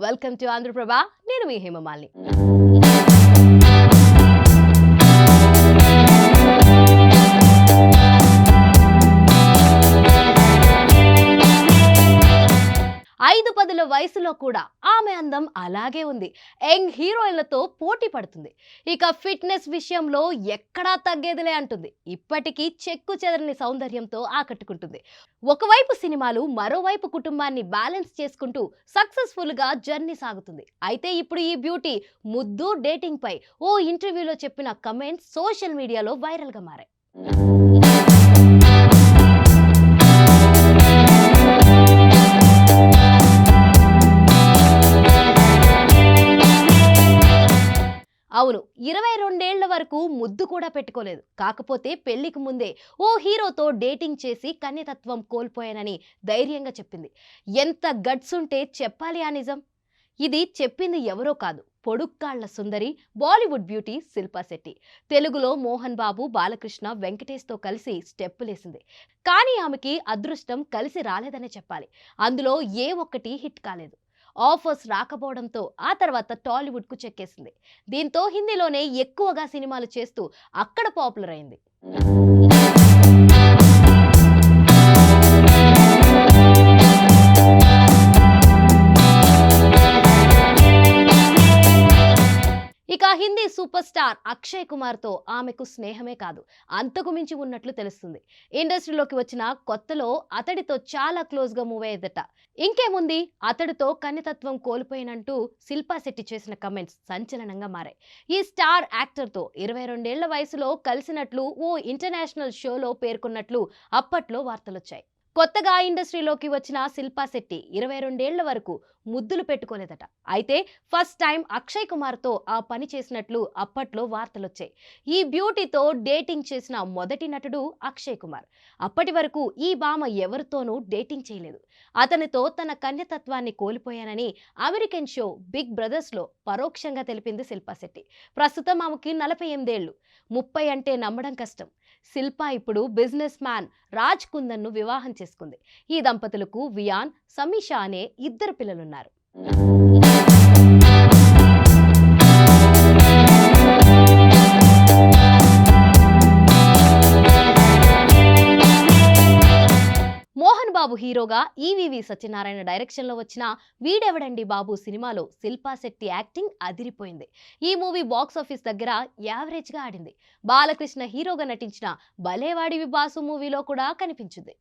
Welcome to Andhraprabha. నేను మీ హేమమాలిని. ఐదు పదుల వయసులో కూడా ఆమె అందం అలాగే ఉంది. యంగ్ హీరోయిన్లతో పోటీ పడుతుంది. ఇక ఫిట్నెస్ విషయంలో ఎక్కడా తగ్గేదిలే అంటుంది. ఇప్పటికీ చెక్కు చెదరని సౌందర్యంతో ఆకట్టుకుంటుంది. ఒకవైపు సినిమాలు, మరోవైపు కుటుంబాన్ని బ్యాలెన్స్ చేసుకుంటూ సక్సెస్ఫుల్ గా జర్నీ సాగుతుంది. అయితే ఇప్పుడు ఈ బ్యూటీ ముద్దు, డేటింగ్ పై ఓ ఇంటర్వ్యూలో చెప్పిన కమెంట్స్ సోషల్ మీడియాలో వైరల్ గా మారాయి. అవును, 22 వరకు ముద్దు కూడా పెట్టుకోలేదు. కాకపోతే పెళ్లికి ముందే ఓ హీరోతో డేటింగ్ చేసి కన్యతత్వం కోల్పోయానని ధైర్యంగా చెప్పింది. ఎంత గట్స్ ఉంటే చెప్పాలి ఆ నిజం. ఇది చెప్పింది ఎవరో కాదు, పొడుక్కాళ్ల సుందరి, బాలీవుడ్ బ్యూటీ శిల్పా శెట్టి. తెలుగులో మోహన్ బాబు, బాలకృష్ణ, వెంకటేష్తో కలిసి స్టెప్పులేసింది. కానీ ఆమెకి అదృష్టం కలిసి రాలేదనే చెప్పాలి. అందులో ఏ ఒక్కటి హిట్ కాలేదు. ఆఫర్స్ రాకపోవడంతో ఆ తర్వాత టాలీవుడ్ కు చెక్కేసింది. దీంతో హిందీలోనే ఎక్కువగా సినిమాలు చేస్తూ అక్కడ పాపులర్ అయింది. ఇక హిందీ సూపర్ స్టార్ అక్షయ్ కుమార్ తో ఆమెకు స్నేహమే కాదు, అంతకు మించి ఉన్నట్లు తెలుస్తుంది. ఇండస్ట్రీలోకి వచ్చిన కొత్తలో అతడితో చాలా క్లోజ్ గా మూవ్ అయ్యేదట. ఇంకేముంది, అతడితో కన్యతత్వం కోల్పోయినంటూ శిల్పా శెట్టి చేసిన కమెంట్స్ సంచలనంగా మారాయి. ఈ స్టార్ యాక్టర్ తో 22 వయసులో కలిసినట్లు ఓ ఇంటర్నేషనల్ షోలో పేర్కొన్నట్లు అప్పట్లో వార్తలొచ్చాయి. కొత్తగా ఇండస్ట్రీలోకి వచ్చిన శిల్పా శెట్టి 22 వరకు ముద్దులు పెట్టుకోలేదట. అయితే ఫస్ట్ టైం అక్షయ్ కుమార్ తో ఆ పని చేసినట్లు అప్పట్లో వార్తలొచ్చాయి. ఈ బ్యూటీతో డేటింగ్ చేసిన మొదటి నటుడు అక్షయ్ కుమార్. అప్పటి వరకు ఈ భామ ఎవరితోనూ డేటింగ్ చేయలేదు. అతనితో తన కన్యతత్వాన్ని కోల్పోయానని అమెరికన్ షో బిగ్ బ్రదర్స్ లో పరోక్షంగా తెలిపింది శిల్పా శెట్టి. ప్రస్తుతం ఆమెకి 48 ఏళ్లు. 30 అంటే నమ్మడం కష్టం. శిల్పా ఇప్పుడు బిజినెస్ మ్యాన్ రాజ్ కుందన్ ను వివాహం చేసుకుంది. ఈ దంపతులకు వియాన్, సమీషా అనే 2 పిల్లలున్నారు. మోహన్ బాబు హీరోగా ఈవీవి సత్యనారాయణ డైరెక్షన్ లో వచ్చిన వీడెవడండి బాబు సినిమాలో శిల్పా శెట్టి యాక్టింగ్ అదిరిపోయింది. ఈ మూవీ బాక్స్ ఆఫీస్ దగ్గర యావరేజ్ గా ఆడింది. బాలకృష్ణ హీరోగా నటించిన భలేవాడివి బాసు మూవీలో కూడా కనిపించింది.